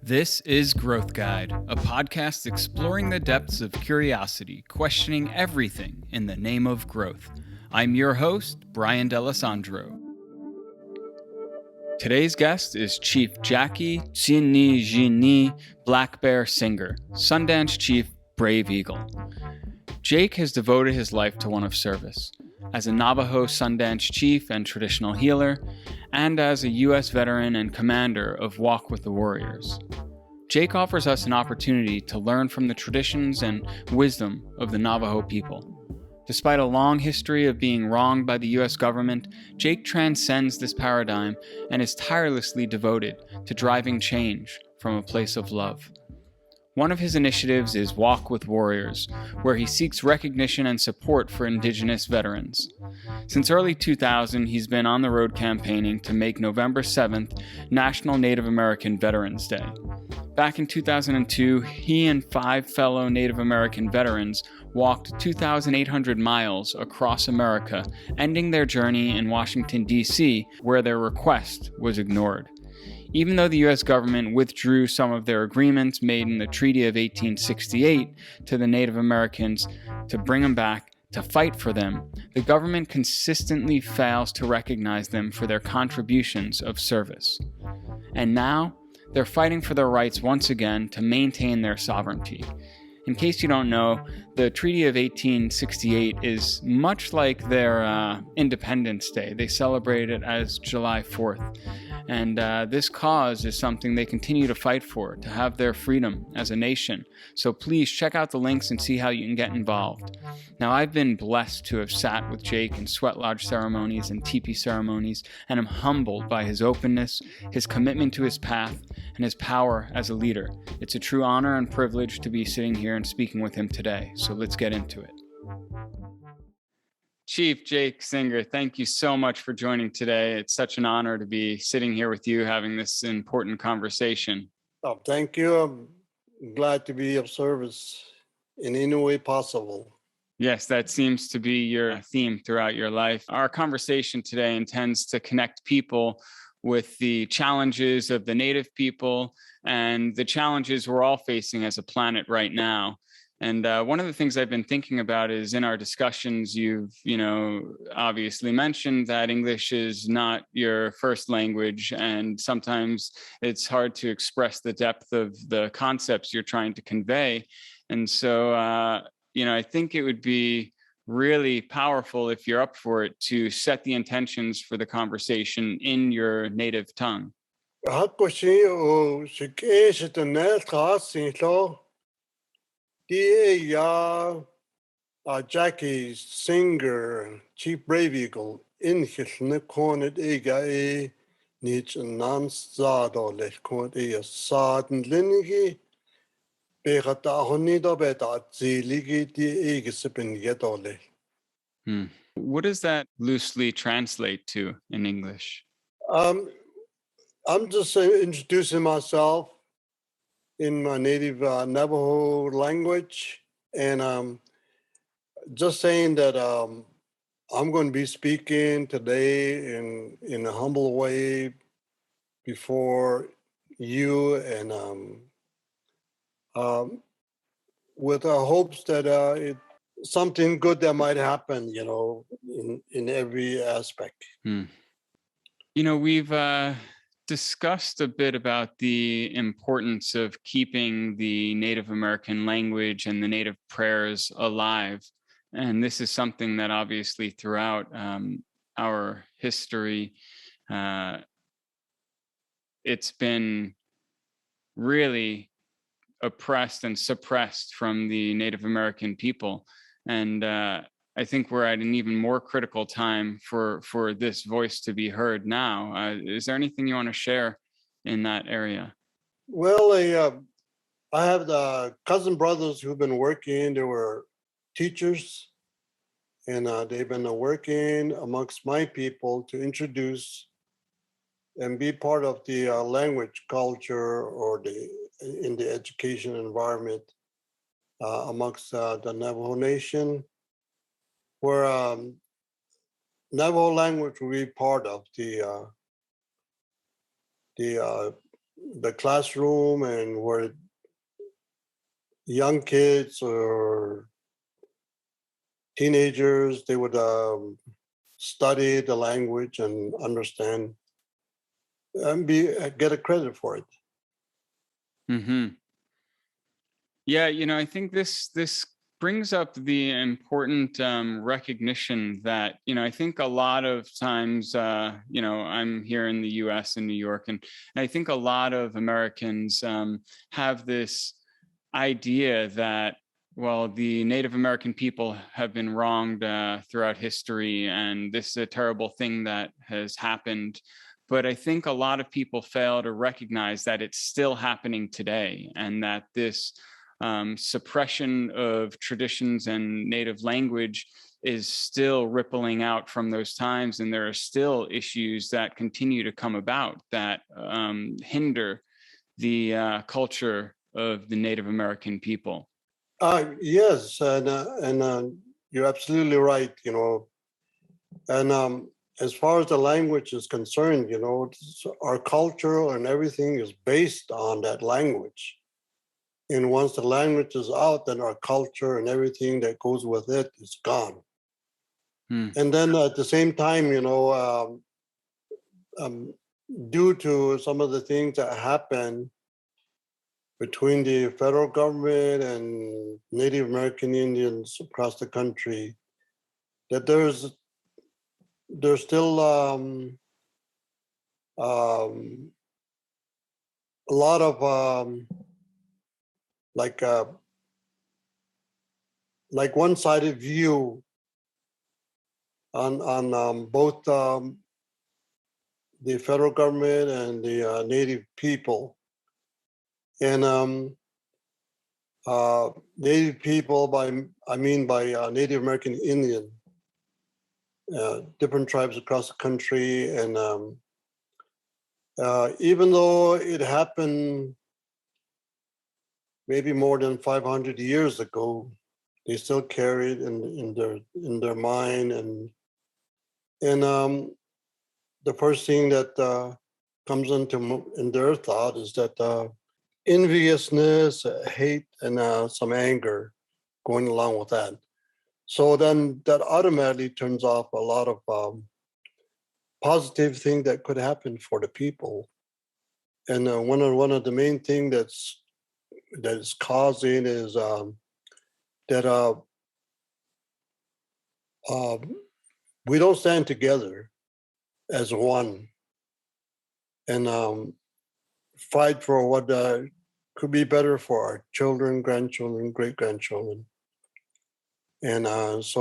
This is Growth Guide, a podcast exploring the depths of curiosity, questioning everything in the name of growth. I'm your host, Brian D'Alessandro. Today's guest is Chief Jackie Tsinijini Black Bear Singer, Sundance Chief, Brave Eagle. Jake has devoted his life to one of service. As a Navajo Sundance Chief and traditional healer, and as a U.S. veteran and commander of Walk with the Warriors. Jake offers us an opportunity to learn from the traditions and wisdom of the Navajo people. Despite a long history of being wronged by the U.S. government, Jake transcends this paradigm and is tirelessly devoted to driving change from a place of love. One of his initiatives is Walk with Warriors, where he seeks recognition and support for indigenous veterans. Since early 2000, he's been on the road campaigning to make November 7th National Native American Veterans Day. Back in 2002, he and 5 fellow Native American veterans walked 2,800 miles across America, ending their journey in Washington, D.C., where their request was ignored. Even though the U.S. government withdrew some of their agreements made in the Treaty of 1868 to the Native Americans to bring them back, to fight for them, the government consistently fails to recognize them for their contributions of service. And now, they're fighting for their rights once again to maintain their sovereignty. In case you don't know, the Treaty of 1868 is much like their Independence Day. They celebrate it as July 4th. And this cause is something they continue to fight for, to have their freedom as a nation. So please check out the links and see how you can get involved. Now, I've been blessed to have sat with Jake in sweat lodge ceremonies and teepee ceremonies, and am humbled by his openness, his commitment to his path, and his power as a leader. It's a true honor and privilege to be sitting here and speaking with him today. So let's get into it. Chief Jake Singer, thank you so much for joining today. It's such an honor to be sitting here with you having this important conversation. Oh, thank you. I'm glad to be of service in any way possible. Yes, that seems to be your theme throughout your life. Our conversation today intends to connect people with the challenges of the Native people and the challenges we're all facing as a planet right now. And one of the things I've been thinking about is in our discussions, you've, obviously mentioned that English is not your first language, and sometimes it's hard to express the depth of the concepts you're trying to convey. And so, I think it would be really powerful, if you're up for it, to set the intentions for the conversation in your native tongue. Jackie Singer, Chief Brave Eagle, in his Nikonit Ega Nich Nansado Lechkont Ea Saden Linigi, Begata Honido Beta Ziligi di Egisipin Yedole. What does that loosely translate to in English? I'm just introducing myself in my native Navajo language, and just saying that I'm going to be speaking today in a humble way before you, and with hopes that something good that might happen, in every aspect. We've discussed a bit about the importance of keeping the Native American language and the Native prayers alive. And this is something that obviously throughout our history, it's been really oppressed and suppressed from the Native American people. And I think we're at an even more critical time for this voice to be heard now. Is there anything you want to share in that area? Well, I have the cousin brothers who've been working. They were teachers, and they've been working amongst my people to introduce and be part of the language culture or in the education environment amongst the Navajo Nation, where Navajo language will be part of the the classroom, and where young kids or teenagers, they would study the language and understand and get a credit for it. Mm-hmm. Yeah, I think this brings up the important recognition that I think a lot of times I'm here in the U.S. in New York, and I think a lot of Americans have this idea that, well, the Native American people have been wronged throughout history, and this is a terrible thing that has happened. But I think a lot of people fail to recognize that it's still happening today, and that this suppression of traditions and native language is still rippling out from those times. And there are still issues that continue to come about that hinder the culture of the Native American people. Yes, and you're absolutely right. And as far as the language is concerned, our culture and everything is based on that language. And once the language is out, then our culture and everything that goes with it is gone. And then at the same time, due to some of the things that happen between the federal government and Native American Indians across the country, that there's still a lot of like one-sided view on both the federal government and the Native people. And Native people, by Native American Indian, different tribes across the country. And even though it happened maybe more than 500 years ago, they still carry it in their mind. And the first thing that comes in their thought is that enviousness, hate, and some anger going along with that. So then that automatically turns off a lot of positive things that could happen for the people. And one of the main things that is causing is that we don't stand together as one and fight for what could be better for our children, grandchildren, great-grandchildren. And it's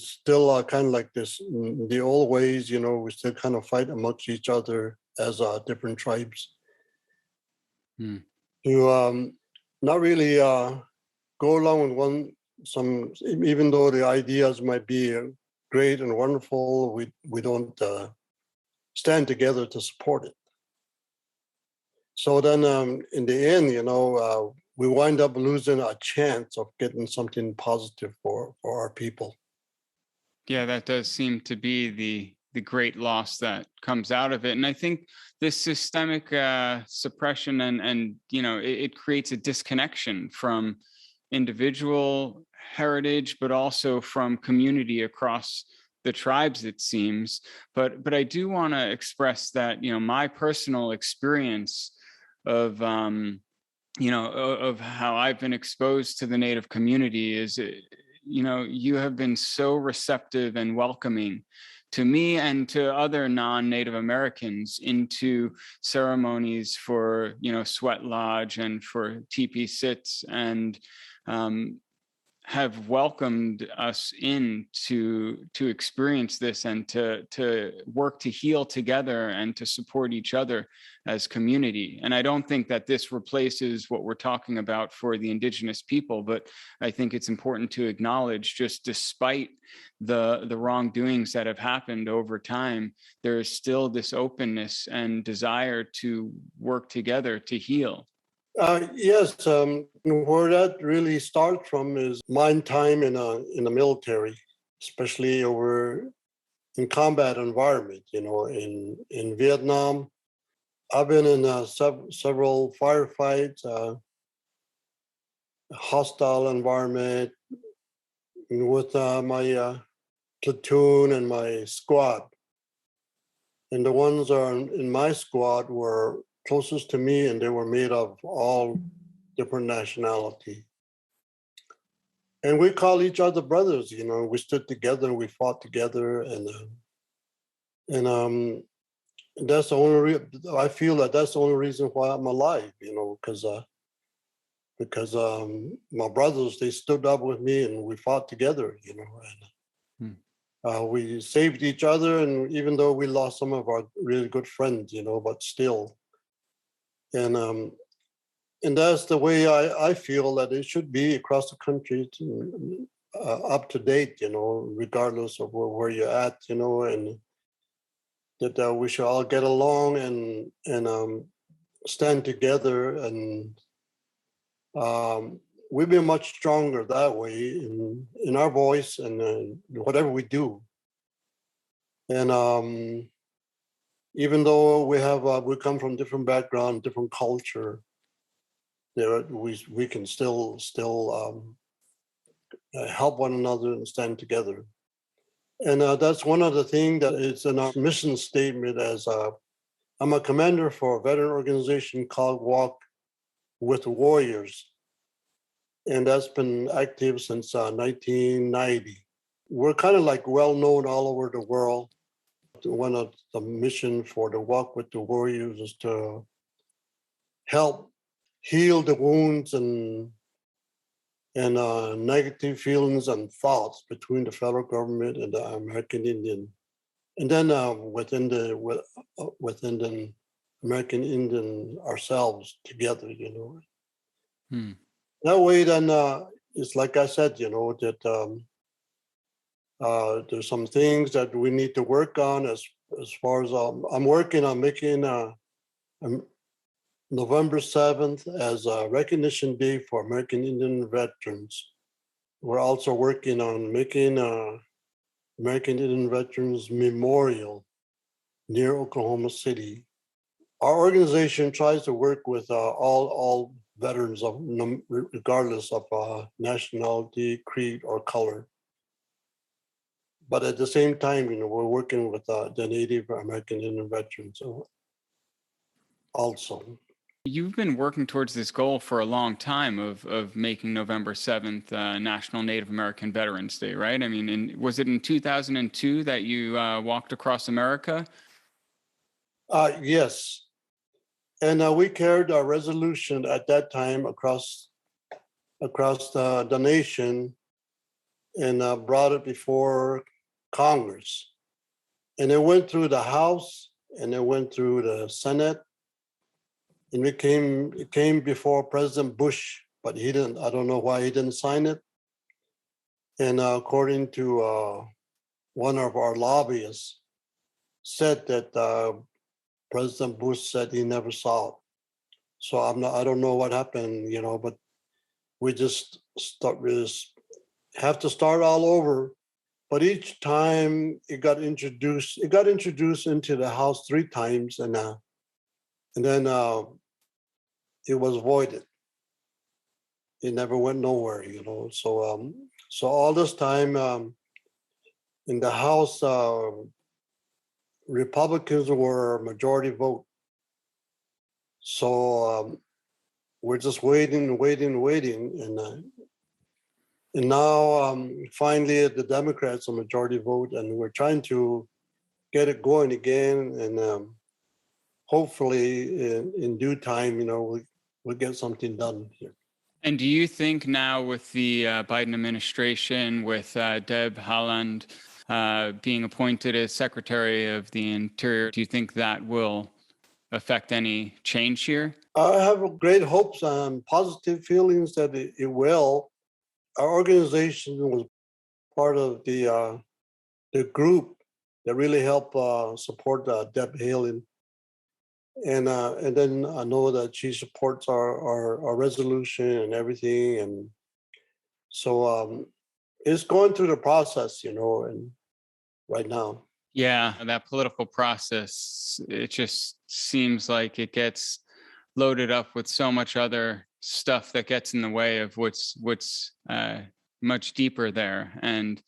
still kind of like this, the old ways, we still kind of fight amongst each other as different tribes. To not really go along with even though the ideas might be great and wonderful, we don't stand together to support it. So then in the end, we wind up losing a chance of getting something positive for our people. Yeah, that does seem to be the great loss that comes out of it. And I think this systemic suppression and it creates a disconnection from individual heritage, but also from community across the tribes, it seems. But I do want to express that, my personal experience of of how I've been exposed to the Native community is, you have been so receptive and welcoming to me and to other non-Native Americans into ceremonies for, Sweat Lodge and for teepee sits, and have welcomed us in to experience this and to work to heal together and to support each other as community. And I don't think that this replaces what we're talking about for the indigenous people, but I think it's important to acknowledge, just despite the wrongdoings that have happened over time, there is still this openness and desire to work together to heal. Yes, where that really starts from is my time in the military, especially over in combat environment. In Vietnam, I've been in several firefights, hostile environment with my platoon and my squad. And the ones are in my squad were closest to me, and they were made of all different nationality. And we call each other brothers. We stood together and we fought together, and that's the only. I feel that that's the only reason why I'm alive. Because my brothers, they stood up with me and we fought together. Hmm. We saved each other, and even though we lost some of our really good friends, but still, and that's the way I feel that it should be across the country, up to date, regardless of where you're at, and that we should all get along and stand together, and we've been much stronger that way in our voice and whatever we do. And even though we come from different background, different culture, we can still help one another and stand together. And that's one of the things that is in our mission statement. As I'm a commander for a veteran organization called Walk with Warriors, and that's been active since 1990. We're kind of like well known all over the world. One of the mission for the Walk with the Warriors is to help heal the wounds and negative feelings and thoughts between the federal government and the American Indian, and then within the American Indian ourselves together. Hmm. That way, then it's like I said, that there's some things that we need to work on as far as I'm working on making November 7th as a recognition day for American Indian veterans. We're also working on making American Indian Veterans Memorial near Oklahoma City. Our organization tries to work with all veterans, regardless of nationality, creed, or color. But at the same time, we're working with the Native American Indian veterans also. You've been working towards this goal for a long time of making November 7th National Native American Veterans Day, right? I mean, was it in 2002 that you walked across America? Yes. And we carried our resolution at that time across the nation and brought it before Congress. And it went through the House and it went through the Senate. And it came before President Bush, but he didn't. I don't know why he didn't sign it. And according to one of our lobbyists, said that President Bush said he never saw it. So I don't know what happened, but we just have to start all over. But each time it got introduced into the House 3 times, and then it was voided. It never went nowhere, So all this time in the House, Republicans were majority vote. So we're just waiting, and now finally the Democrats are majority vote, and we're trying to get it going again, and hopefully in due time, we'll get something done here. And do you think now with the Biden administration, with Deb Haaland being appointed as Secretary of the Interior, do you think that will affect any change here? I have great hopes and positive feelings that it will. Our organization was part of the group that really helped support Deb Haaland. And then I know that she supports our resolution and everything, and so it's going through the process, and right now. Yeah, that political process, it just seems like it gets loaded up with so much other stuff that gets in the way of what's much deeper there. And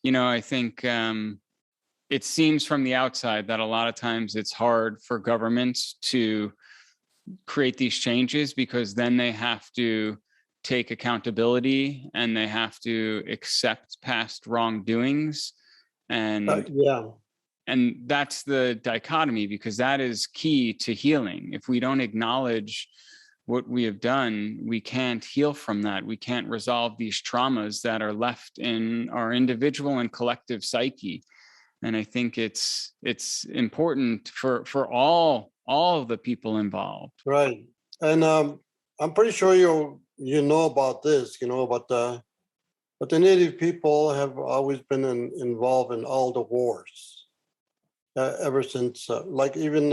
I think it seems from the outside that a lot of times it's hard for governments to create these changes, because then they have to take accountability and they have to accept past wrongdoings. And Yeah, and that's the dichotomy, because that is key to healing. If we don't acknowledge what we have done, we can't heal from that. We can't resolve these traumas that are left in our individual and collective psyche. And I think it's important for all of the people involved. right. And I'm pretty sure you know about this. But the Native people have always been involved in all the wars ever since, like even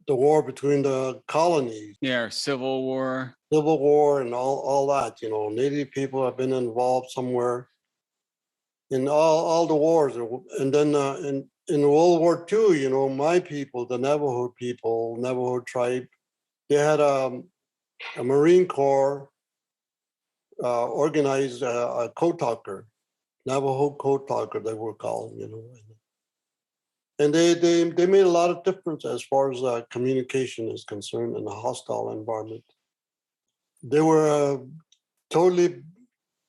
the war between the colonies, Yeah, Civil War. Civil War, and all that. Native people have been involved somewhere in all the wars. And then in World War II, my people, the Navajo people, Navajo tribe, they had a Marine Corps organized a code talker, Navajo code talker, they were called, and they made a lot of difference as far as communication is concerned in a hostile environment. They were totally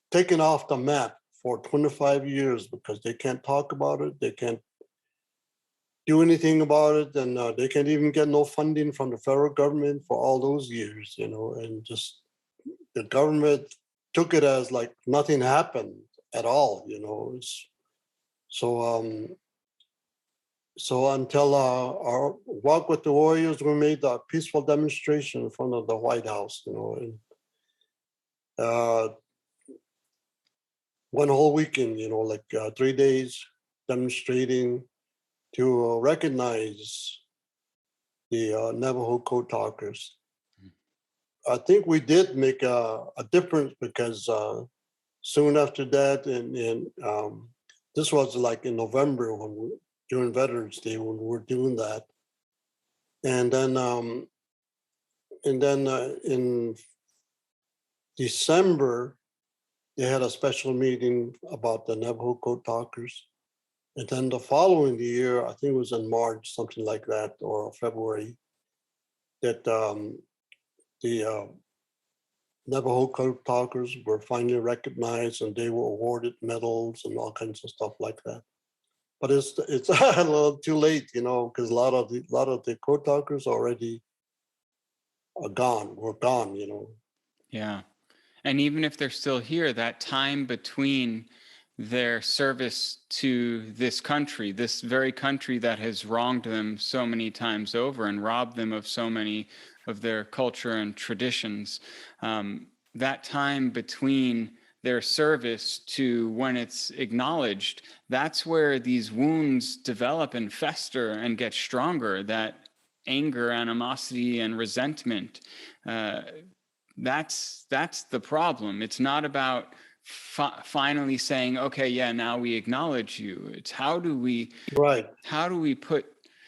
taken off the map for 25 years because they can't talk about it, they can't do anything about it, and they can't even get no funding from the federal government for all those years, and just the government took it as like nothing happened at all, so so until our walk with the warriors, we made a peaceful demonstration in front of the White House, and uh, one whole weekend, like 3 days demonstrating to recognize the Navajo code talkers. I think we did make a difference because soon after that, and this was like in November during Veterans Day when we were doing that, and then in December they had a special meeting about the Navajo code talkers, and then the following year, I think it was in March, something like that, or February, that the Navajo code talkers were finally recognized and they were awarded medals and all kinds of stuff like that. But it's a little too late, because a lot of the code talkers already are gone. Were gone, Yeah. And even if they're still here, that time between their service to this country, this very country that has wronged them so many times over and robbed them of so many of their culture and traditions, that time between their service to when it's acknowledged, that's where these wounds develop and fester and get stronger. That anger, animosity, and resentment. That's the problem. It's not about finally saying, okay, yeah, now we acknowledge you. It's how do we put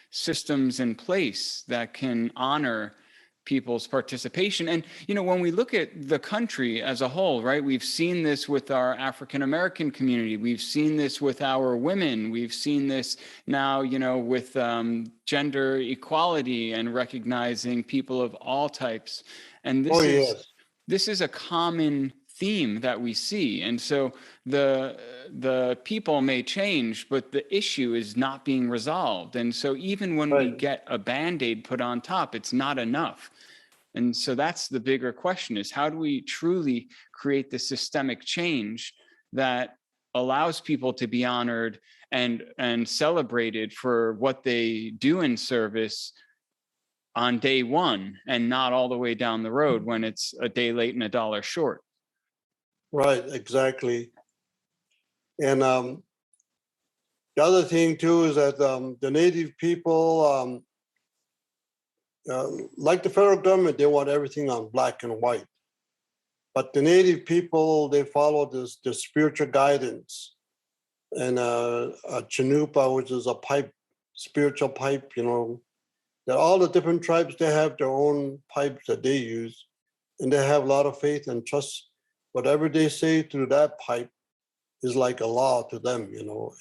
systems in place that can honor people's participation? And when we look at the country as a whole, right, we've seen this with our African American community, we've seen this with our women, we've seen this now with gender equality and recognizing people of all types. And this is a common theme that we see. And so the people may change, but the issue is not being resolved. And so even when we get a Band-Aid put on top, it's not enough. And so that's the bigger question, is how do we truly create the systemic change that allows people to be honored and celebrated for what they do in service on day one, and not all the way down the road when it's a day late and a dollar short. Right, exactly. And the other thing too is that the Native people, like the federal government, they want everything on black and white. But the Native people, they follow the spiritual guidance and a chanupa, which is a pipe, spiritual pipe, that all the different tribes, they have their own pipes that they use, and they have a lot of faith and trust. Whatever they say through that pipe is like a law to them,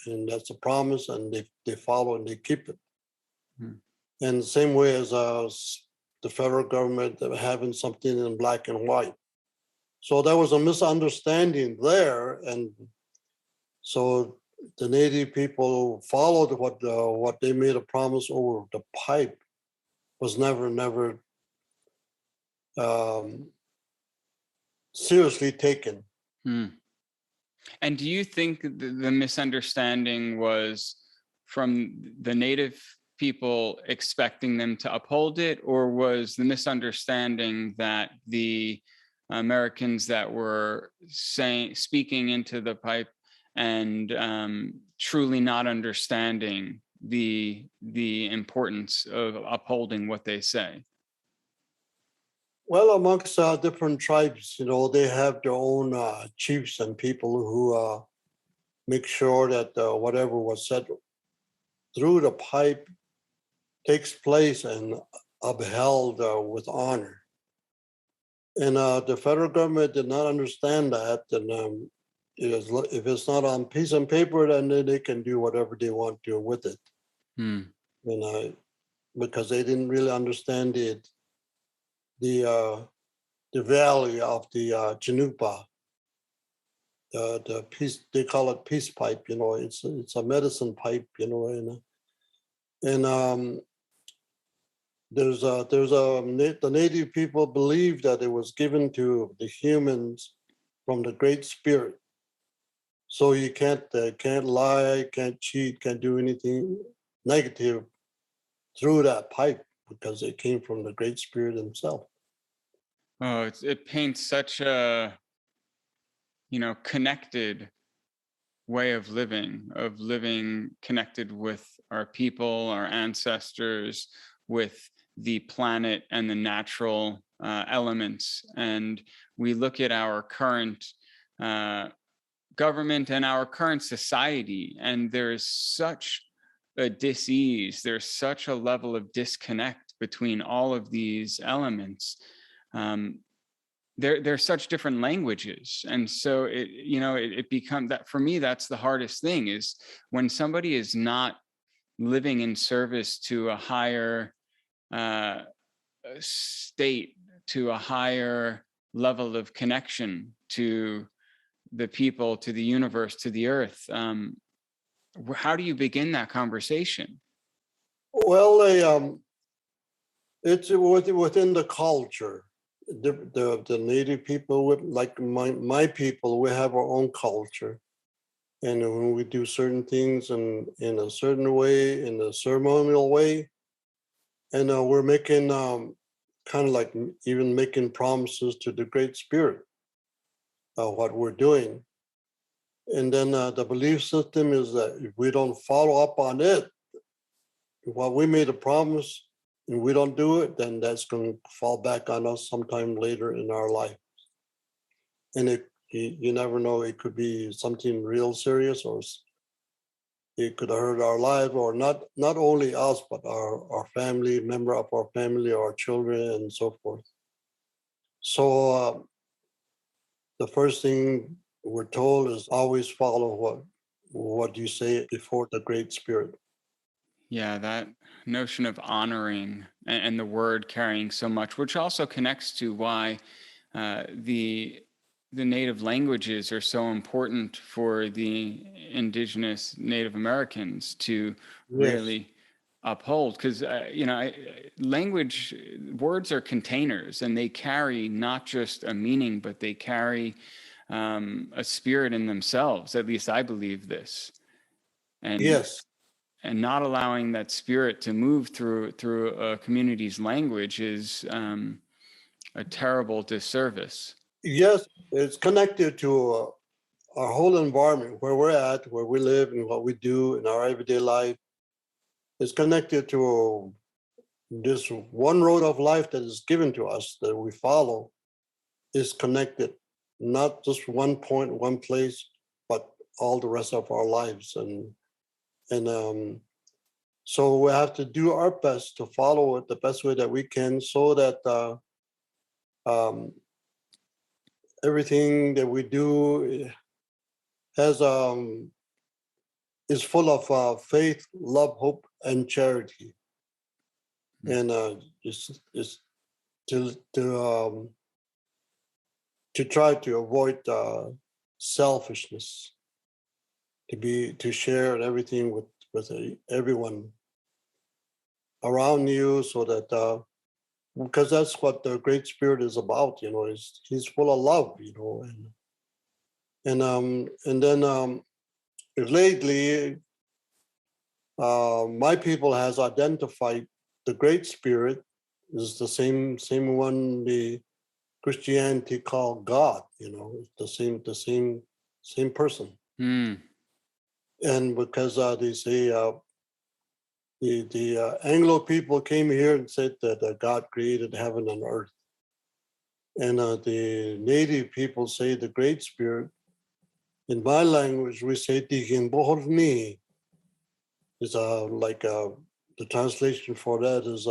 and that's a promise, and they follow and they keep it. Hmm. And the same way as the federal government having something in black and white. So there was a misunderstanding there, and so the Native people followed what they made a promise over the pipe was never um, seriously taken. Hmm. And do you think the misunderstanding was from the Native people expecting them to uphold it, or was the misunderstanding that the Americans that were speaking into the pipe and truly not understanding the importance of upholding what they say? Well, amongst different tribes, they have their own chiefs and people who make sure that whatever was said through the pipe takes place and upheld with honor. And the federal government did not understand that. And if it's not on piece of paper, then they can do whatever they want to with it. Hmm. And because they didn't really understand the value of the Janupa, the peace, they call it peace pipe. It's a medicine pipe. And the Native people believe that it was given to the humans from the Great Spirit. So you can't lie, can't cheat, can't do anything negative through that pipe because it came from the Great Spirit himself. Oh, it paints such a connected way of living connected with our people, our ancestors, with the planet and the natural elements. And we look at our current government and our current society, and there's such a dis-ease, there's such a level of disconnect between all of these elements. They're such different languages, and so it becomes that, for me, that's the hardest thing, is when somebody is not living in service to a higher state, to a higher level of connection to the people, to the universe, to the earth. How do you begin that conversation? Well, it's within the culture. The Native people, like my people, we have our own culture. And when we do certain things in a certain way, in a ceremonial way, and we're making kind of like even making promises to the Great Spirit of what we're doing. And then the belief system is that if we don't follow up on it, what we made a promise and we don't do it, then that's going to fall back on us sometime later in our life. And you never know, it could be something real serious, or it could hurt our lives, or not only us, but our family, member of our family, our children, and so forth. So the first thing we're told is always follow what you say before the Great Spirit. Yeah, that notion of honoring and the word carrying so much, which also connects to why the native languages are so important for the indigenous Native Americans to Yes. really uphold, because language, words are containers, and they carry not just a meaning, but they carry a spirit in themselves. At least I believe this. And Yes. and not allowing that spirit to move through a community's language is a terrible disservice. Yes, it's connected to our whole environment, where we're at, where we live, and what we do in our everyday life. It's connected to this one road of life that is given to us that we follow is connected, not just one point, one place, but all the rest of our lives. And so we have to do our best to follow it the best way that we can, so that everything that we do has is full of faith, love, hope, and charity, and just to try to avoid selfishness, to share everything with everyone around you, so that because that's what the Great Spirit is about, is he's full of love, and then lately my people has identified the Great Spirit is the same one the Christianity called God, the same person. Mm. And because they say the Anglo people came here and said that God created heaven and earth, and the native people say the Great Spirit. In my language, we say Tikin Bohorni. Is like the translation for that is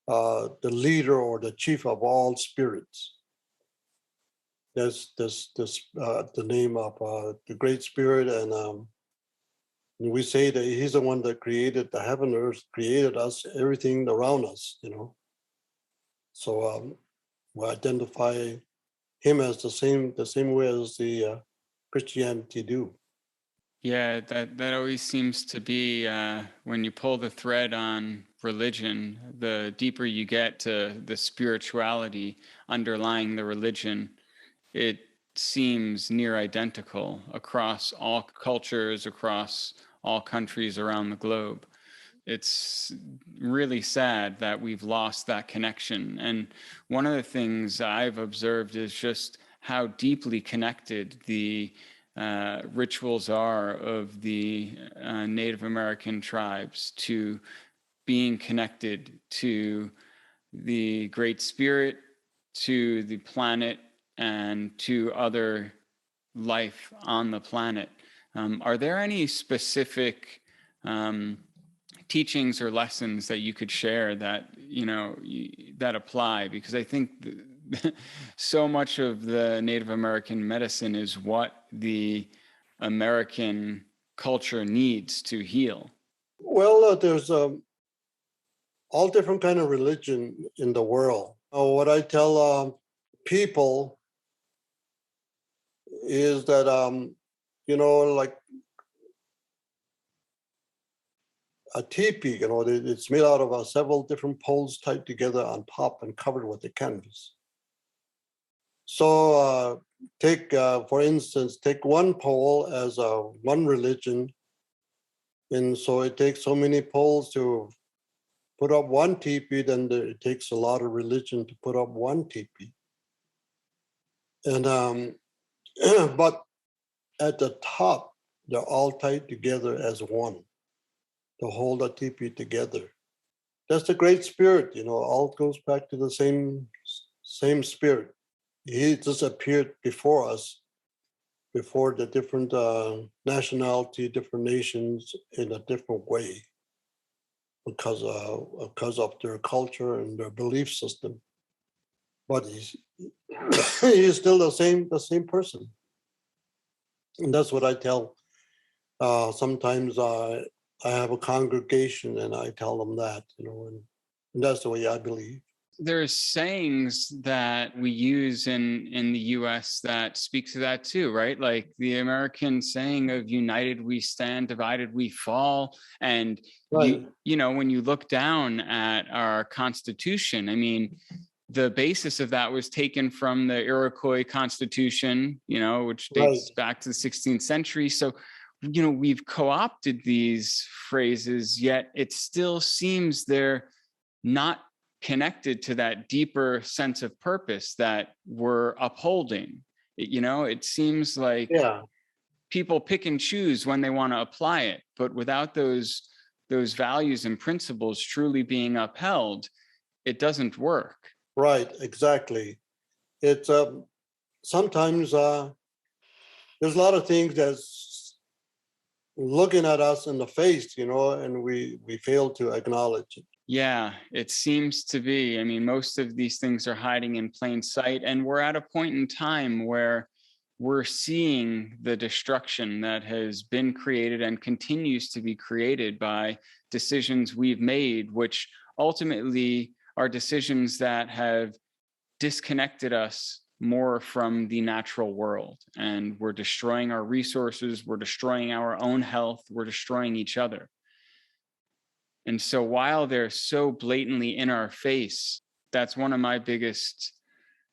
the leader or the chief of all spirits. That's the name of the Great Spirit, and we say that he's the one that created the heaven and earth, created us, everything around us, So we identify him as the same way as the Christianity do. Yeah, that always seems to be when you pull the thread on religion, the deeper you get to the spirituality underlying the religion, it seems near identical across all cultures, across all countries around the globe. It's really sad that we've lost that connection. And one of the things I've observed is just how deeply connected the rituals are of the Native American tribes to being connected to the Great Spirit, to the planet, and to other life on the planet. Are there any specific teachings or lessons that you could share that that apply? Because I think so much of the Native American medicine is what the American culture needs to heal. Well, there's all different kind of religion in the world. What I tell people is that like a teepee, it's made out of several different poles tied together on top and covered with a canvas. So for instance, take one pole as one religion, and so it takes so many poles to put up one teepee, then it takes a lot of religion to put up one teepee. And but at the top, they're all tied together as one to hold the teepee together. That's the Great Spirit, all goes back to the same Spirit. He just appeared before us, before the different nationality, different nations in a different way because of their culture and their belief system. But he's still the same person. And that's what I tell. Sometimes I have a congregation and I tell them that, and that's the way I believe. There's sayings that we use in the US that speak to that too, right? Like the American saying of united we stand, divided we fall. And Right. when you look down at our Constitution, I mean, the basis of that was taken from the Iroquois Constitution, which dates back to the 16th century. So, we've co-opted these phrases, yet it still seems they're not connected to that deeper sense of purpose that we're upholding. It seems like people pick and choose when they want to apply it, but without those values and principles truly being upheld, it doesn't work. Right, exactly. It's sometimes there's a lot of things that's looking at us in the face, and we fail to acknowledge it. Yeah, it seems to be. I mean, most of these things are hiding in plain sight, and we're at a point in time where we're seeing the destruction that has been created and continues to be created by decisions we've made, which ultimately are decisions that have disconnected us more from the natural world. And we're destroying our resources, we're destroying our own health, we're destroying each other. And so while they're so blatantly in our face, that's one of my biggest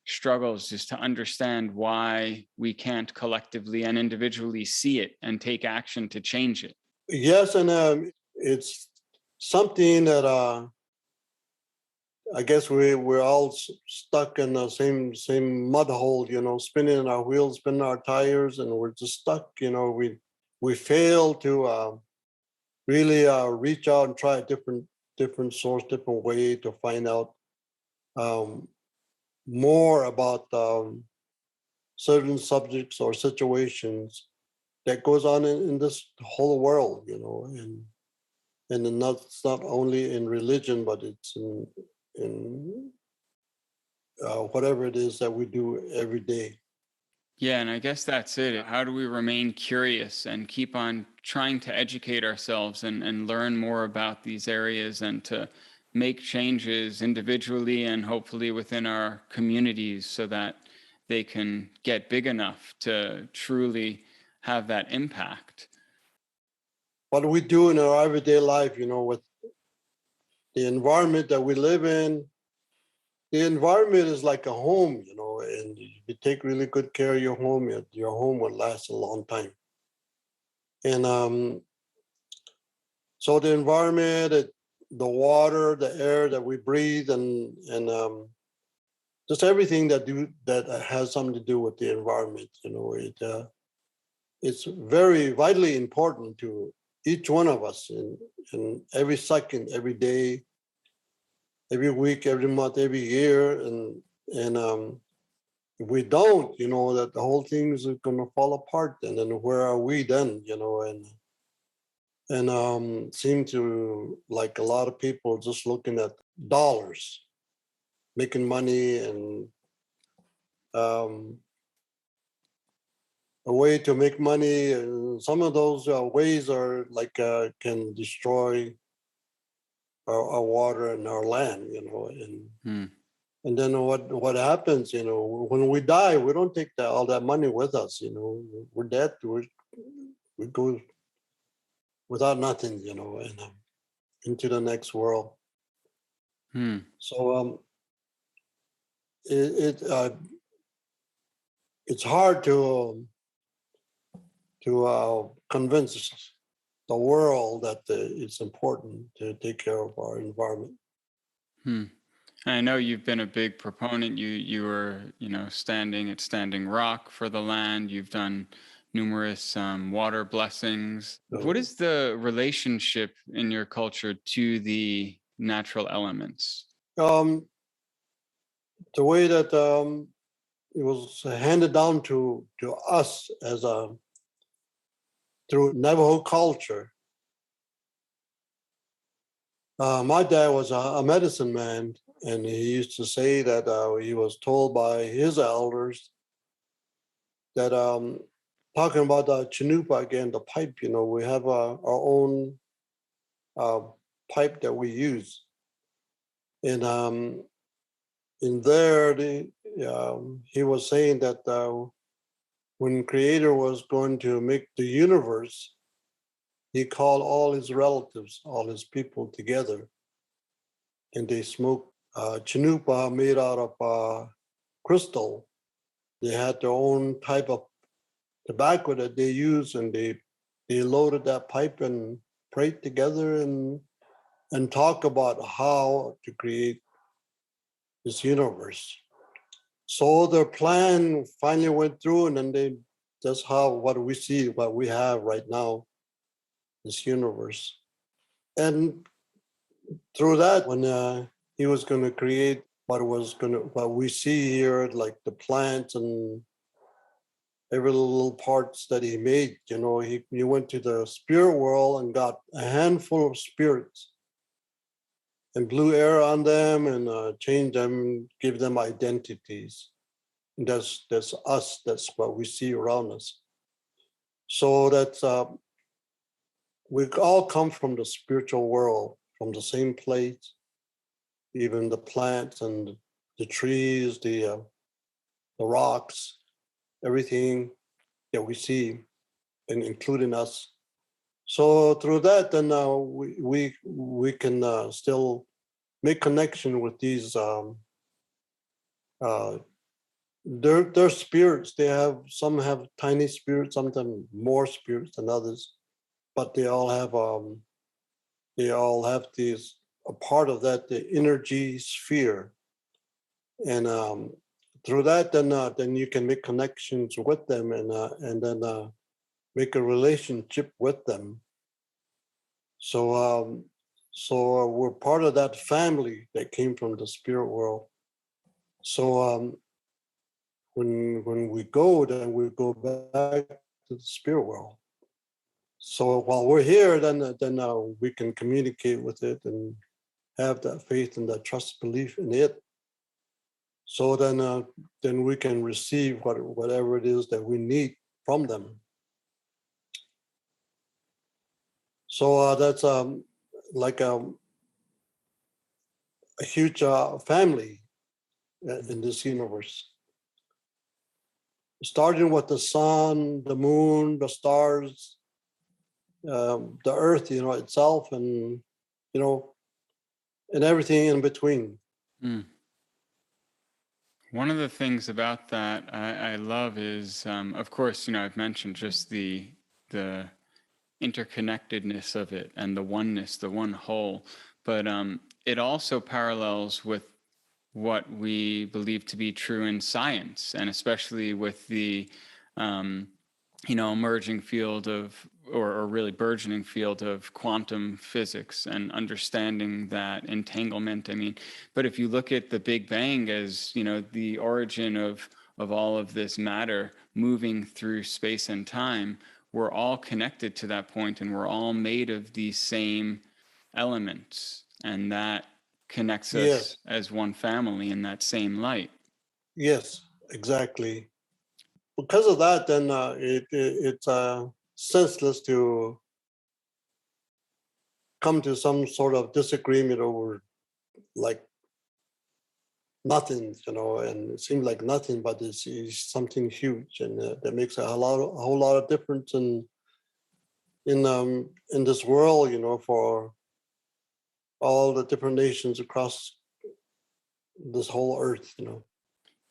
struggles, is to understand why we can't collectively and individually see it and take action to change it. Yes, and it's something that I guess we're all stuck in the same mud hole, spinning our wheels, spinning our tires, and we're just stuck. We fail to really reach out and try a different source, different way to find out more about certain subjects or situations that goes on in this whole world, and it's not only in religion, but it's in whatever it is that we do every day. Yeah, and I guess that's it. How do we remain curious and keep on trying to educate ourselves and learn more about these areas, and to make changes individually and hopefully within our communities so that they can get big enough to truly have that impact? What we do in our everyday life, with the environment that we live in, the environment is like a home, and if you take really good care of your home will last a long time. And so the environment, the water, the air that we breathe, and just everything that has something to do with the environment, it's very vitally important to each one of us in every second, every day, every week, every month, every year, and if we don't, that the whole thing is going to fall apart. And then where are we then? And seem to, like, a lot of people just looking at dollars, making money, and a way to make money. And some of those ways are like can destroy our water and our land, and then what happens, when we die, we don't take all that money with us, we're dead, we go without nothing, and into the next world. So it's hard to convince the world that it's important to take care of our environment. I know you've been a big proponent. You were, standing at Standing Rock for the land. You've done numerous water blessings. What is the relationship in your culture to the natural elements? The way that it was handed down to us as through Navajo culture. My dad was a medicine man, and he used to say that he was told by his elders that, talking about the chanupa again, the pipe, we have our own pipe that we use. And in there, he was saying that when Creator was going to make the universe, he called all his relatives, all his people together, and they smoked chanupa made out of crystal. They had their own type of tobacco that they used, and they loaded that pipe and prayed together and talk about how to create this universe. So their plan finally went through, and then that's what we see, what we have right now, this universe. And through that, when he was going to create what we see here, like the plants and every little parts that he made. He went to the spirit world and got a handful of spirits and blew air on them and changed them, give them identities. And that's us. That's what we see around us. So that's we all come from the spiritual world, from the same place. Even the plants and the trees, the rocks, everything that we see, and including us. So through that, then we can still make connection with these. They're spirits. Some have tiny spirits, sometimes more spirits than others, but they all have these a part of that the energy sphere, and through that, then you can make connections with them, and then make a relationship with them. So we're part of that family that came from the spirit world. So when we go, then we go back to the spirit world. So while we're here, then we can communicate with it and have that faith and that trust, belief in it. So then we can receive whatever it is that we need from them. So that's like a huge family in this universe. Starting with the sun, the moon, the stars, the earth, itself, and and everything in between. Mm. One of the things about that I love is, of course, I've mentioned just the interconnectedness of it and the oneness, the one whole, but it also parallels with what we believe to be true in science, and especially with the emerging field of, or really burgeoning field of quantum physics and understanding that entanglement. But if you look at the Big Bang as, the origin of all of this matter moving through space and time, we're all connected to that point, and we're all made of these same elements, and that connects us as one family in that same light. Yes, exactly. Because of that, then it's senseless to come to some sort of disagreement over like nothing, and it seems like nothing, but it's something huge, and that makes a whole lot of difference in this world, for all the different nations across this whole earth.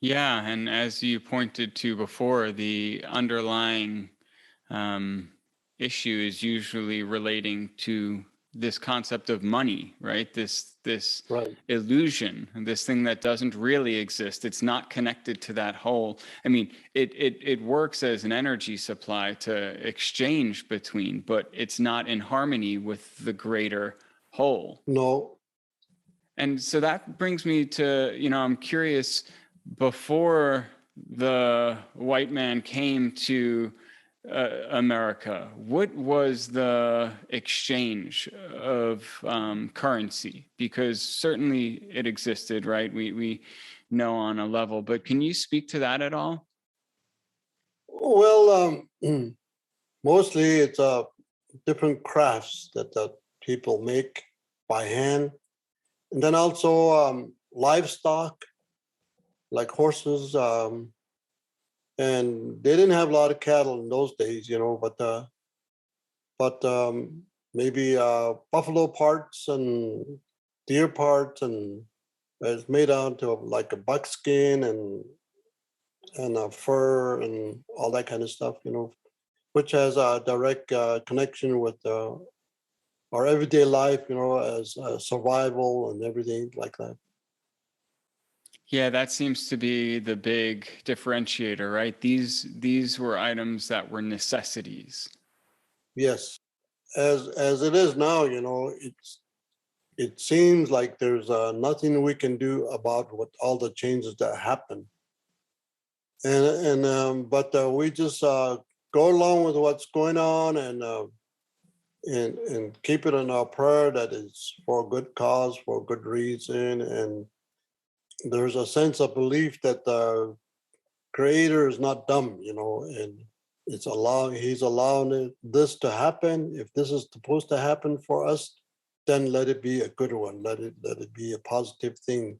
Yeah, and as you pointed to before, the underlying issue is usually relating to this concept of money, right? This Right. illusion, this thing that doesn't really exist. It's not connected to that whole. It works as an energy supply to exchange between, but it's not in harmony with the greater whole. No. And so that brings me to, I'm curious, before the white man came to America, what was the exchange of currency? Because certainly it existed, right? We know on a level, but can you speak to that at all? Well, mostly it's different crafts that people make by hand, and then also livestock like horses, and they didn't have a lot of cattle in those days, but maybe buffalo parts and deer parts, and it's made out of like a buckskin and a fur and all that kind of stuff, which has a direct connection with our everyday life, as survival and everything like that. Yeah, that seems to be the big differentiator, right? These were items that were necessities. Yes, as it is now, it seems like there's nothing we can do about what all the changes that happen. But we just go along with what's going on and keep it in our prayer that it's for a good cause, for a good reason, and there's a sense of belief that the Creator is not dumb, and he's allowing this to happen. If this is supposed to happen for us, then let it be a good one. Let it be a positive thing,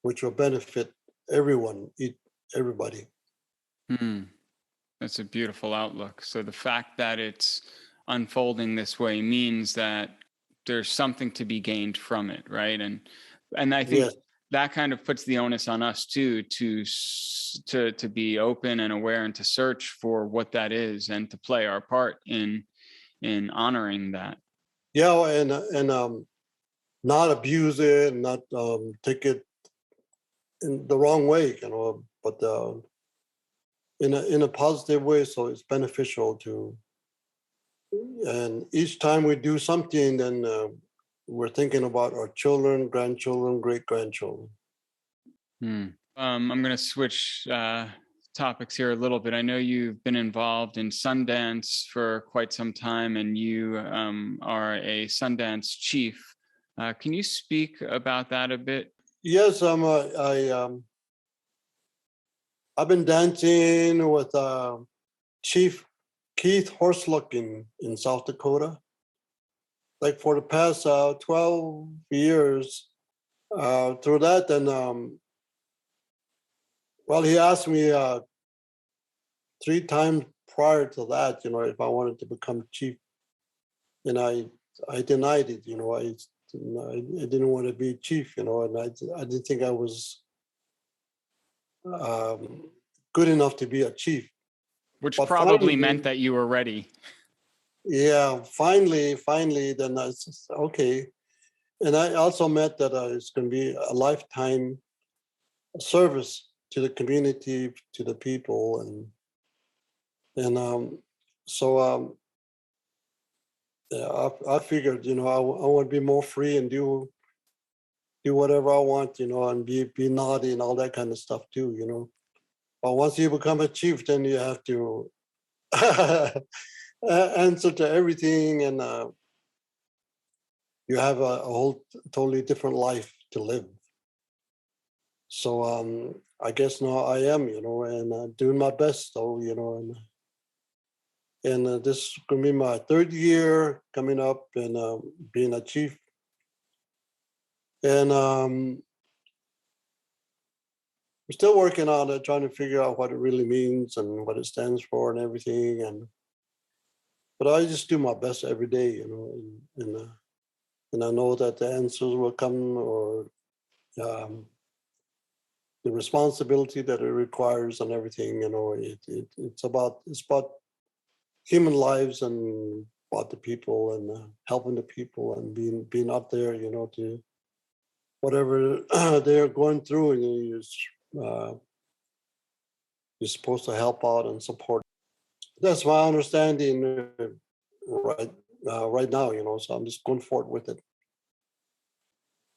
which will benefit everyone, everybody. That's a beautiful outlook. So the fact that it's unfolding this way means that there's something to be gained from it, right? And I think that kind of puts the onus on us too to be open and aware and to search for what that is and to play our part in honoring that. Yeah, and not abuse it, not take it in the wrong way, but in a positive way, so it's beneficial to. And each time we do something, then we're thinking about our children, grandchildren, great-grandchildren. I'm going to switch topics here a little bit. I know you've been involved in Sundance for quite some time, and you are a Sundance Chief. Can you speak about that a bit? Yes, I've been dancing with Chief Keith Horseluck in South Dakota, like for the past 12 years. Through that, and well, he asked me 3 times prior to that, if I wanted to become chief, and I denied it. I didn't want to be chief, and I didn't think I was good enough to be a chief. Which but probably finally, meant that you were ready. Yeah, finally, then I said, okay. And I also meant that it's going to be a lifetime service to the community, to the people, so yeah, I figured, I want to be more free and do whatever I want, and be naughty and all that kind of stuff too, But once you become a chief, then you have to answer to everything, and you have a whole totally different life to live. So I guess now I am, and doing my best, though, and this is going to be my 3rd year coming up and being a chief. And we're still working on it, trying to figure out what it really means and what it stands for and everything. But I just do my best every day, and I know that the answers will come, or the responsibility that it requires and everything. It's about human lives and about the people and helping the people and being up there, to whatever they're going through, and you're supposed to help out and support. That's my understanding right now, so I'm just going forward with it.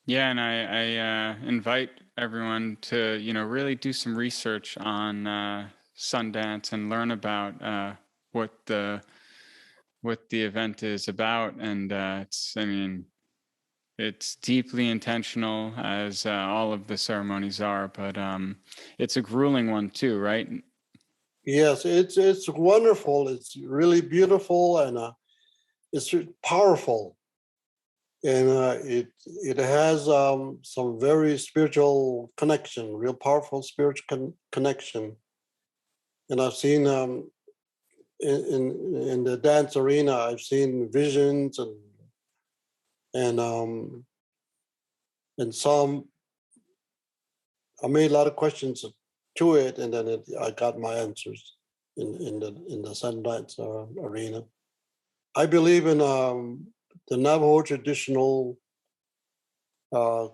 Yeah, and I invite everyone to, really do some research on Sundance and learn about what the event is about. And it's deeply intentional, as all of the ceremonies are, but it's a grueling one too, right? Yes, it's wonderful. It's really beautiful, and it's powerful. And it has some very spiritual connection, real powerful spiritual connection. And I've seen in the dance arena, I've seen visions and some. I made a lot of questions to it, and then I got my answers in the Sundance arena. I believe in the Navajo traditional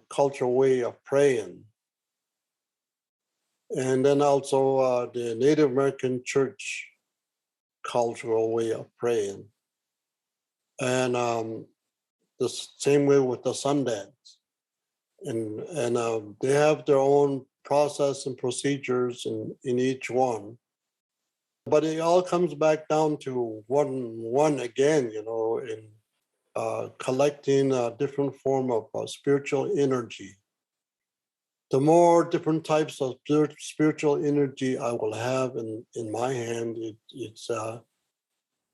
cultural way of praying, and then also the Native American church cultural way of praying, and the same way with the Sundance, and they have their own process and procedures in each one. But it all comes back down to one again, in collecting a different form of spiritual energy. The more different types of spiritual energy I will have in my hand,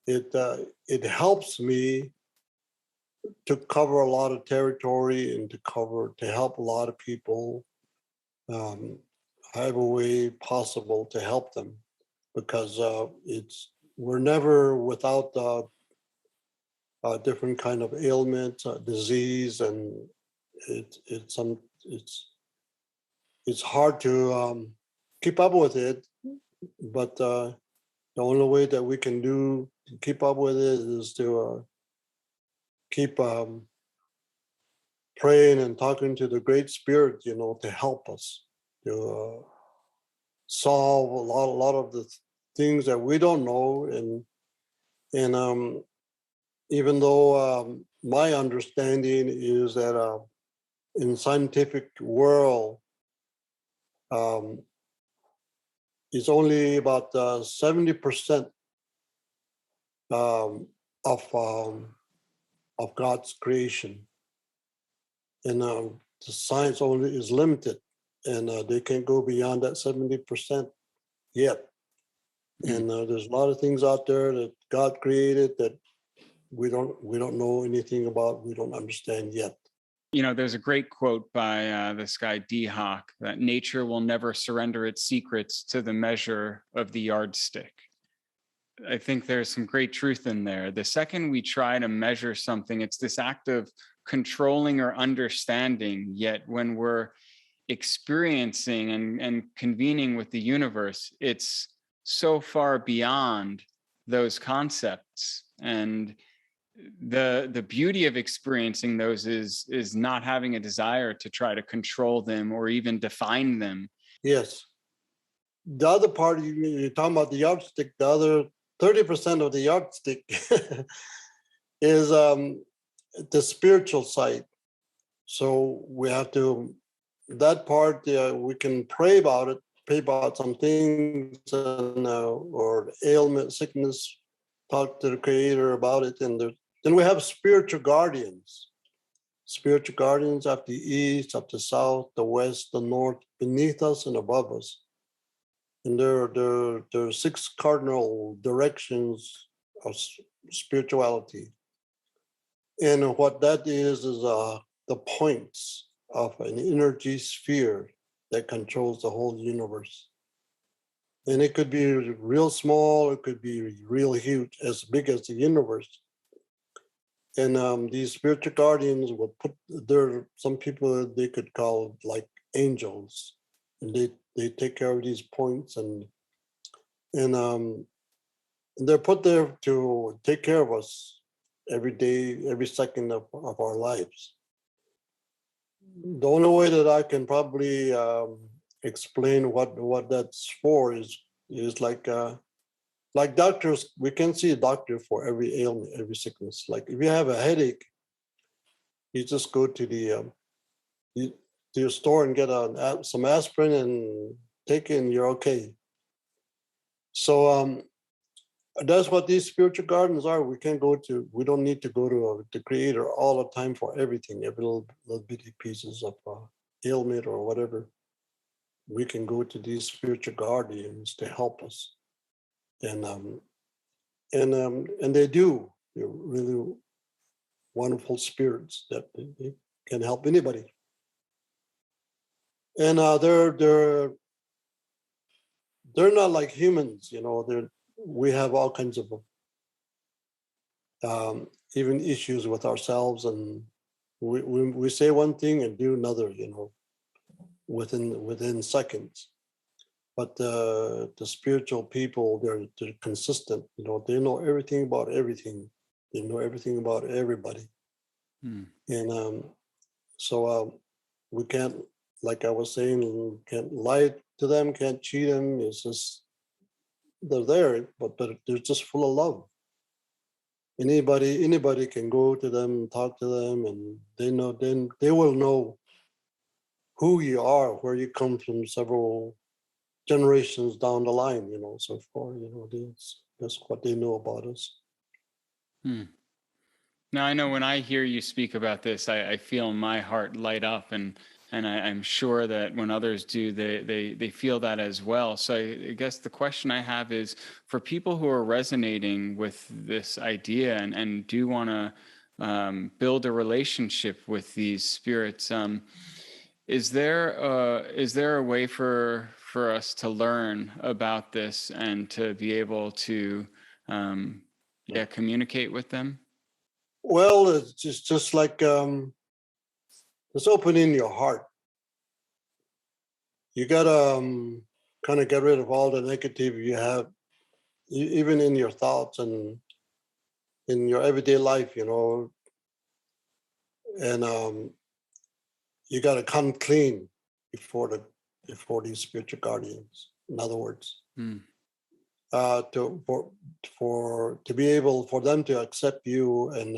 it helps me to cover a lot of territory and to help a lot of people. However way possible to help them, because we're never without different kind of ailment, disease, and it's hard to keep up with it. But the only way that we can keep up with it is to keep praying and talking to the Great Spirit, to help us to solve a lot of the things that we don't know. And even though my understanding is that in scientific world, it's only about 70% of God's creation, and the science only is limited, and they can't go beyond that 70% yet. And there's a lot of things out there that God created that we don't know anything about, we don't understand yet. There's a great quote by this guy D. Hawk, that nature will never surrender its secrets to the measure of the yardstick. I think there's some great truth in there. The second we try to measure something, it's this act of controlling or understanding. Yet when we're experiencing and convening with the universe, it's so far beyond those concepts. And the beauty of experiencing those is not having a desire to try to control them or even define them. Yes. The other part, you're talking about the yardstick, the other 30% of the yardstick is the spiritual side. So we have to, that part, we can pray about some things, or ailment, sickness, talk to the Creator about it. And then we have spiritual guardians of the east, of the south, the west, the north, beneath us and above us. And there are 6 cardinal directions of spirituality. And what that is the points of an energy sphere that controls the whole universe. And it could be real small, it could be real huge, as big as the universe. And these spiritual guardians will some people they could call like angels, and they take care of these points, and they're put there to take care of us every day, every second of our lives. The only way that I can probably explain what that's for is like doctors. We can see a doctor for every ailment, every sickness. Like if you have a headache, you just go to to your store and get some aspirin and take it, and you're okay. So that's what these spiritual gardens are. We don't need to go to the Creator all the time for everything, every little bitty pieces of ailment or whatever. We can go to these spiritual guardians to help us, and they do. They're really wonderful spirits that they can help anybody. And they're not like humans, we have all kinds of even issues with ourselves, and we say one thing and do another, within seconds. But the spiritual people, they're consistent. They know everything about everything. They know everything about everybody. And so we can't, like I was saying, can't lie to them, can't cheat them. It's just they're there, but they're just full of love. Anybody can go to them, talk to them, and they will know who you are, where you come from several generations down the line, so far, that's what they know about us. Hmm. Now, I know when I hear you speak about this, I feel my heart light up, and I'm sure that when others do, they feel that as well. So I guess the question I have is for people who are resonating with this idea and do want to build a relationship with these spirits. Is there a way for us to learn about this and to be able to communicate with them? Well, it's just like just opening your heart. You gotta kind of get rid of all the negative you have, even in your thoughts and in your everyday life, and you gotta come clean before these spiritual guardians. In other words, to be able for them to accept you, and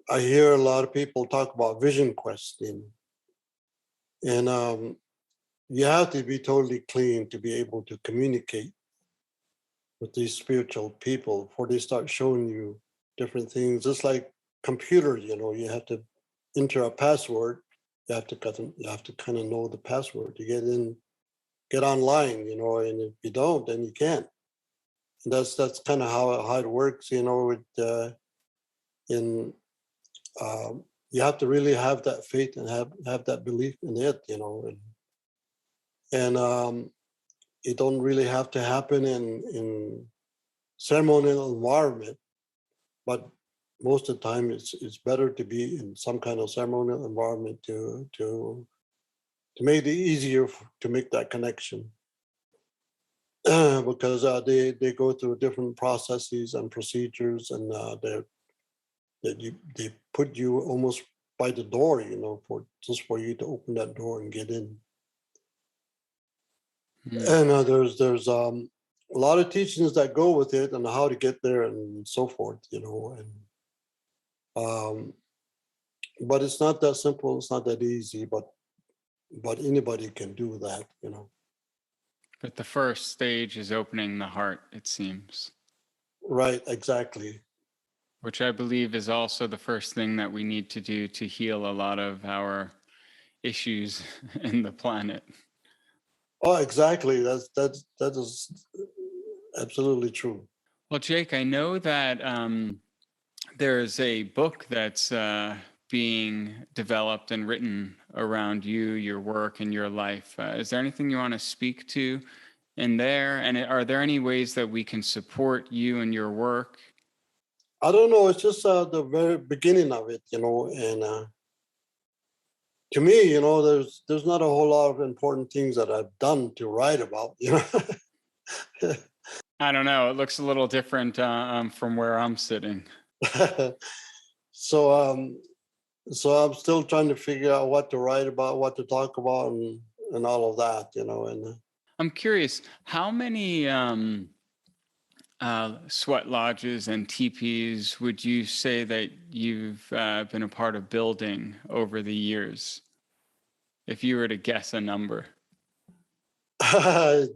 I hear a lot of people talk about vision questing, and you have to be totally clean to be able to communicate with these spiritual people before they start showing you different things. Just like computers, you have to enter a password. You have to kind of know the password to get online, and if you don't, then you can't. And that's kind of how it works, in you have to really have that faith and have that belief in it, and it don't really have to happen in ceremonial environment, but most of the time it's better to be in some kind of ceremonial environment to make it easier to make that connection. Because they go through different processes and procedures, and they put you almost by the door, for you to open that door and get in. And there's a lot of teachings that go with it and how to get there and so forth, and but it's not that simple. It's not that easy, but anybody can do that, But the first stage is opening the heart, it seems. Right, exactly. Which I believe is also the first thing that we need to do to heal a lot of our issues in the planet. Oh, exactly. That is absolutely true. Well, Jake, I know that there's a book that's being developed and written around you, your work, and your life. Is there anything you want to speak to in there? And are there any ways that we can support you and your work? I don't know. It's just the very beginning of it, and to me, there's not a whole lot of important things that I've done to write about, I don't know. It looks a little different from where I'm sitting. So I'm still trying to figure out what to write about, what to talk about, and all of that, and I'm curious, how many sweat lodges and teepees would you say that you've been a part of building over the years? If you were to guess a number. oh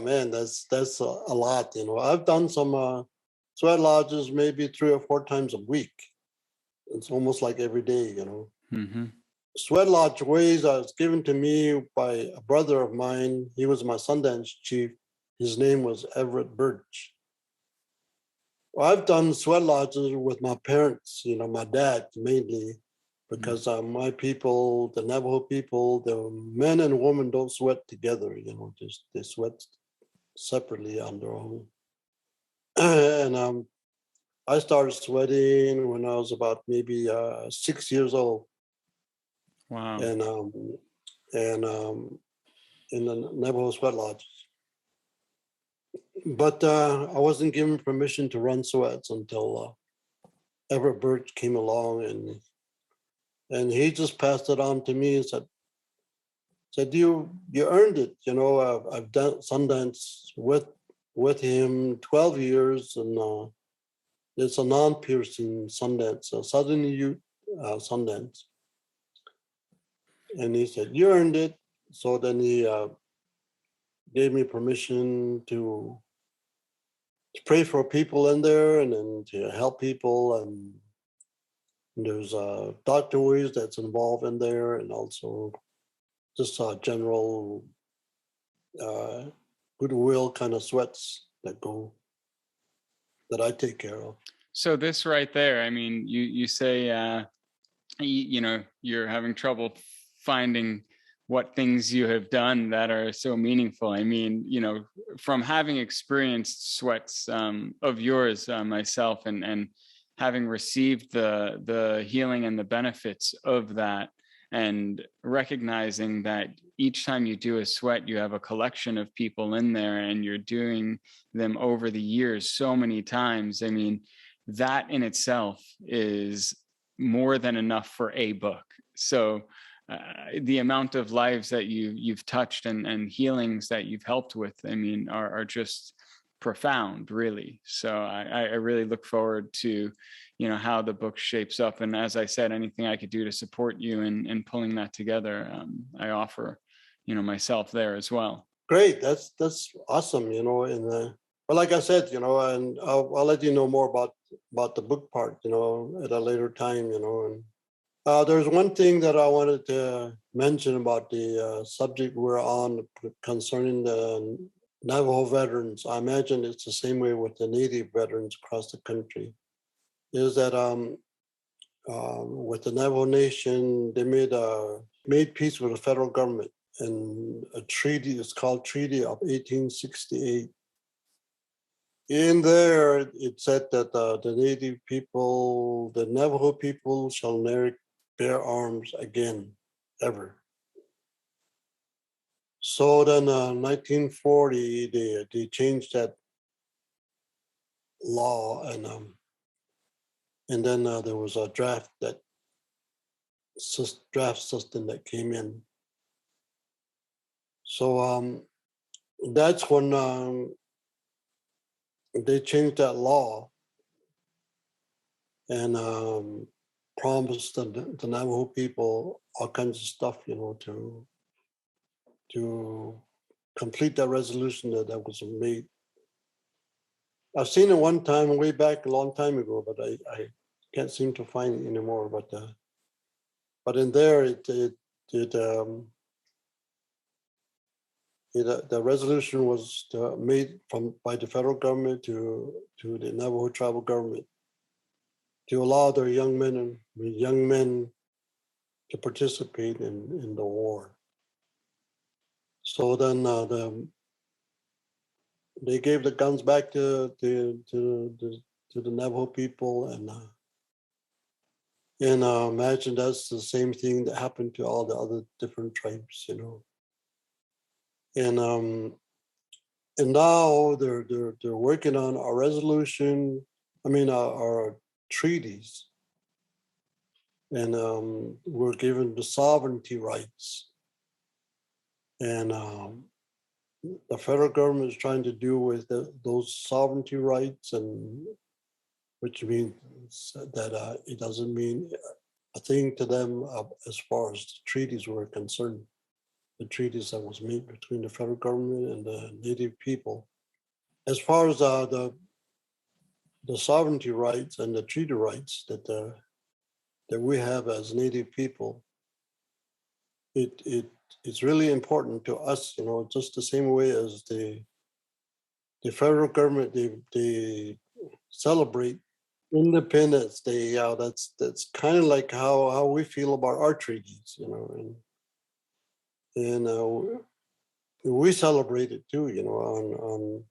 man, that's a lot, I've done some sweat lodges maybe 3 or 4 times a week. It's almost like every day, Mm-hmm. Sweat lodge ways was given to me by a brother of mine. He was my Sundance chief. His name was Everett Birch. Well, I've done sweat lodges with my parents, my dad mainly, because my people, the Navajo people, the men and women don't sweat together, just they sweat separately on their own. And I started sweating when I was about maybe 6 years old. Wow. And in the Navajo sweat lodges. But I wasn't given permission to run sweats until Everett Birch came along, and he just passed it on to me and said you earned it. I've done Sundance with him 12 years, and it's a non-piercing Sundance. So suddenly Sundance. And he said, "You earned it." So then he gave me permission to pray for people in there and then to help people. And there's Dr. Ways that's involved in there, and also just general goodwill kind of sweats that I take care of. So this right there, I mean, you say, you're having trouble finding what things you have done that are so meaningful. I mean, from having experienced sweats of yours myself, and having received the healing and the benefits of that, and recognizing that each time you do a sweat, you have a collection of people in there, and you're doing them over the years so many times. I mean, that in itself is more than enough for a book. So the amount of lives that you've touched and healings that you've helped with, I mean, are just profound, really. So I really look forward to, how the book shapes up. And as I said, anything I could do to support you in pulling that together, I offer, myself there as well. Great, that's awesome. And but like I said, and I'll let you know more about the book part, at a later time, and there's one thing that I wanted to mention about the subject we're on concerning the Navajo veterans. I imagine it's the same way with the Native veterans across the country. Is that with the Navajo Nation, they made peace with the federal government, and a treaty is called Treaty of 1868. In there, it said that the Native people, the Navajo people, shall never bear arms again, ever. So then, 1940, they changed that law, and then there was a draft system that came in. So that's when they changed that law and promised the Navajo people all kinds of stuff, to complete that resolution that was made. I've seen it one time way back a long time ago, but I can't seem to find it anymore. But in there, the resolution was made by the federal government to the Navajo tribal government to allow their young men to participate in the war. So then they gave the guns back to the Navajo people, and imagine that's the same thing that happened to all the other different tribes, and now they're working on a resolution. I mean, our treaties, and we're given the sovereignty rights, and the federal government is trying to do with those sovereignty rights, and which means that it doesn't mean a thing to them as far as the treaties were concerned. The treaties that was made between the federal government and the Native people. As far as the sovereignty rights and the treaty rights that we have as Native people, it's really important to us, just the same way as the federal government, they celebrate Independence Day. Yeah, that's kind of like how we feel about our treaties, and we celebrate it too, on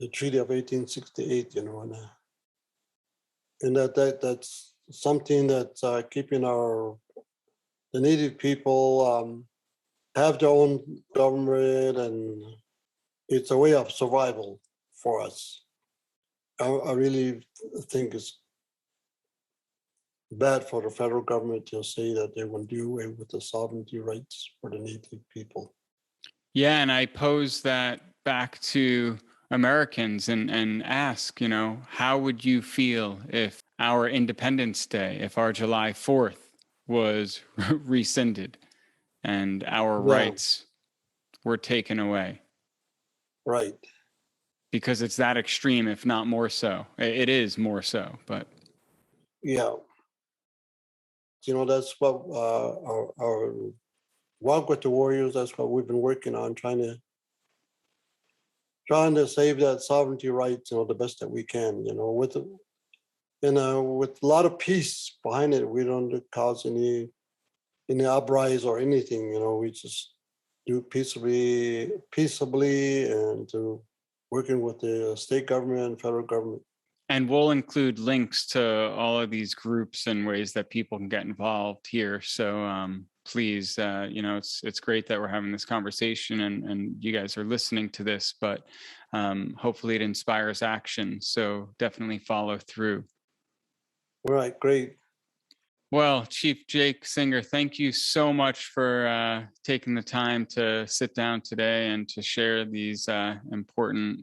the Treaty of 1868, and that's something that's keeping the Native people have their own government, and it's a way of survival for us. I really think it's bad for the federal government to say that they will do away with the sovereignty rights for the Native people. Yeah, and I pose that back to Americans and ask, how would you feel if our Independence Day, if our July 4th was rescinded and our rights were taken away. Right. Because it's that extreme, if not more so. It is more so, but. Yeah. That's what our walk with the warriors, that's what we've been working on, trying to save that sovereignty rights, the best that we can, with a lot of peace behind it. We don't cause any uprise or anything, we just do peaceably and to working with the state government and federal government. And we'll include links to all of these groups and ways that people can get involved here. So please, it's great that we're having this conversation and you guys are listening to this, but hopefully it inspires action. So definitely follow through. All right, great. Well, Chief Jake Singer, thank you so much for taking the time to sit down today and to share these important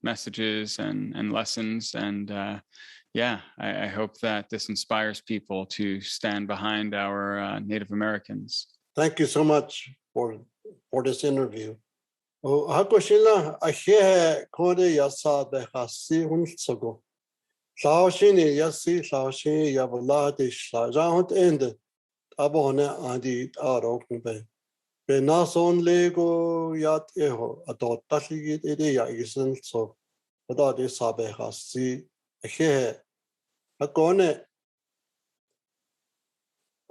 messages and lessons. And I hope that this inspires people to stand behind our Native Americans. Thank you so much for this interview. Hakoshila ahe kode yasa de hasi hunsogo. Saoshini yasi saoshini yabala de shajahut end abone andi aro kumbe. Be nason lego yat eho adot tasigit ide ya isen so. Adot de sabe hasi ahe hakone.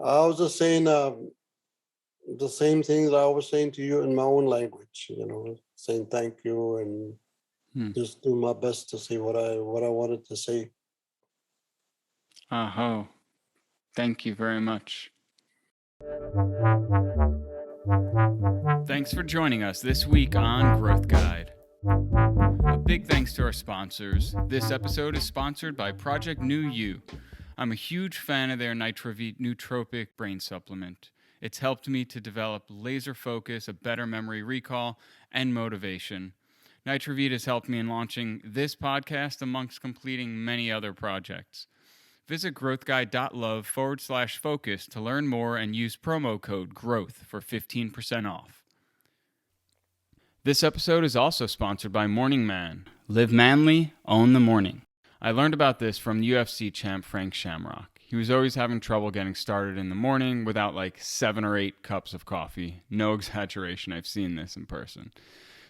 I was just saying the same thing that I was saying to you in my own language, saying thank you and just do my best to say what I wanted to say. Aho. Thank you very much. Thanks for joining us this week on Growth Guide. A big thanks to our sponsors. This episode is sponsored by Project New You. I'm a huge fan of their Nitrovite nootropic brain supplement. It's helped me to develop laser focus, a better memory recall, and motivation. Nitrovite has helped me in launching this podcast amongst completing many other projects. Visit growthguide.love/focus to learn more and use promo code GROWTH for 15% off. This episode is also sponsored by Morning Man. Live manly, own the morning. I learned about this from UFC champ Frank Shamrock. He was always having trouble getting started in the morning without like 7 or 8 cups of coffee. No exaggeration, I've seen this in person.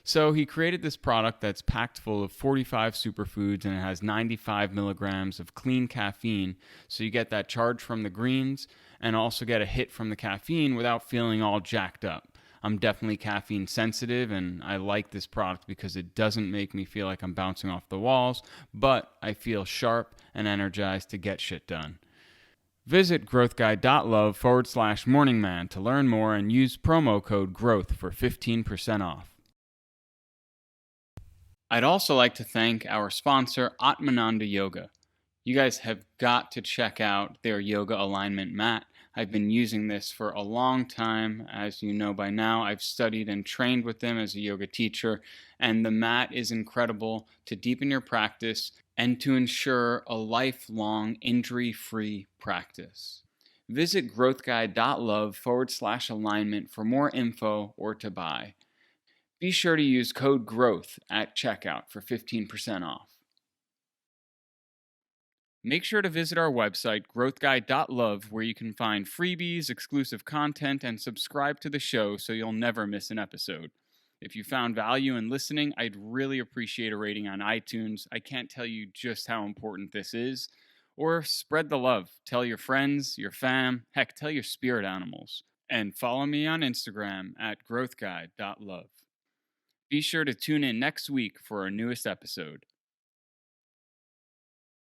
So he created this product that's packed full of 45 superfoods and it has 95 milligrams of clean caffeine. So you get that charge from the greens and also get a hit from the caffeine without feeling all jacked up. I'm definitely caffeine sensitive and I like this product because it doesn't make me feel like I'm bouncing off the walls, but I feel sharp and energized to get shit done. Visit growthguide.love/morningman to learn more and use promo code GROWTH for 15% off. I'd also like to thank our sponsor, Atmananda Yoga. You guys have got to check out their yoga alignment mat. I've been using this for a long time. As you know by now, I've studied and trained with them as a yoga teacher, and the mat is incredible to deepen your practice and to ensure a lifelong injury-free practice. Visit growthguide.love/alignment for more info or to buy. Be sure to use code GROWTH at checkout for 15% off. Make sure to visit our website, growthguide.love, where you can find freebies, exclusive content, and subscribe to the show so you'll never miss an episode. If you found value in listening, I'd really appreciate a rating on iTunes. I can't tell you just how important this is. Or spread the love. Tell your friends, your fam, heck, tell your spirit animals. And follow me on Instagram at growthguide.love. Be sure to tune in next week for our newest episode.